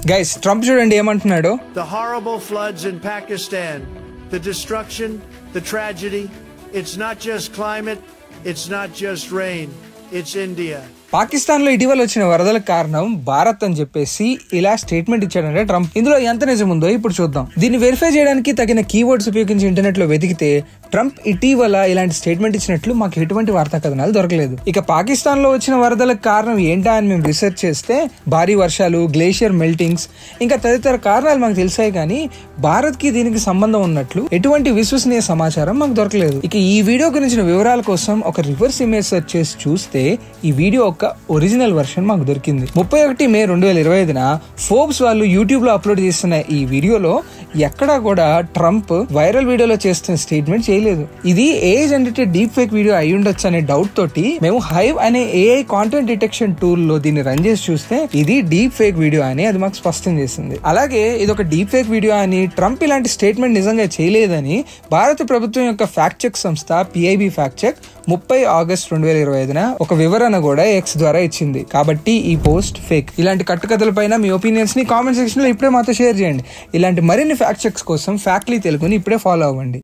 Guys Trump చూడండి ఏమంటున్నాడు. The horrible floods in Pakistan, the destruction, the tragedy, it's not just climate, it's not just rain, it's India. Pakistan లో ఇటీవల వచ్చిన వరదలకు కారణం భారత్ అని చెప్పేసి ఇలా స్టేట్మెంట్ ఇచ్చాడంటే ట్రంప్. ఇందులో ఎంత నిజం ఉందో ఇప్పుడు చూద్దాం. దీన్ని వెరిఫై చేయడానికి తగిన కీవర్డ్స్ ఉపయోగించి ఇంటర్నెట్ లో వెతికితే ట్రంప్ ఇటీవల ఇలాంటి స్టేట్మెంట్ ఇచ్చినట్లు మాకు ఎటువంటి వార్తా కథనాలు దొరకలేదు. ఇక పాకిస్తాన్ లో వచ్చిన వరదలకు కారణం ఏంటా అని మేము రీసెర్చ్ చేస్తే భారీ వర్షాలు, గ్లేషియర్ మెల్టింగ్స్ ఇంకా తదితర కారణాలు మాకు తెలిసాయి, కానీ భారత్ కి దీనికి సంబంధం ఉన్నట్లు ఎటువంటి విశ్వసనీయ సమాచారం మాకు దొరకలేదు. ఇక ఈ వీడియో గురించిన వివరాల కోసం ఒక రివర్స్ ఇమేజ్ సెర్చ్ చేసి చూస్తే ఈ వీడియో ఒరిజినల్ వర్షన్ మాకు దొరికింది. 31 మే 2025 ఫోర్బ్స్ వాళ్ళు యూట్యూబ్ లో అప్లోడ్ చేస్తున్న ఈ వీడియోలో ఎక్కడా కూడా ట్రంప్ వైరల్ వీడియోలో చేస్తున్న స్టేట్మెంట్ చేయలేదు. ఇది AI generated deep fake video అయి ఉండొచ్చు అనే డౌట్ తోటి మేము హైవ్ అనే ఏఐ కాంటెంట్ డిటెక్షన్ టూల్ లో దీన్ని రన్ చేసి చూస్తే ఇది డీప్ ఫేక్ వీడియో అని అది మాకు స్పష్టం చేసింది. అలాగే ఇది ఒక డీప్ ఫేక్ వీడియో అని, ట్రంప్ ఇలాంటి స్టేట్మెంట్ నిజంగా చేయలేదని భారత ప్రభుత్వం యొక్క ఫ్యాక్ట్ చెక్ సంస్థ పిఐబి ఫ్యాక్ట్ చెక్ 30 ఆగస్టు 2025 ఒక వివరణ కూడా ఎక్స్ ద్వారా ఇచ్చింది. కాబట్టి ఈ పోస్ట్ ఫేక్. ఇలాంటి కట్టుకథలపైన మీ ఒపీనియన్స్ ని కామెంట్ సెక్షన్ లో ఇప్పుడే మాతో షేర్ చేయండి. ఇలాంటి మరిన్ని ఫ్యాక్ట్ చెక్స్ కోసం ఫ్యాక్ట్లీ తెలుగుని ఇప్పుడే ఫాలో అవ్వండి.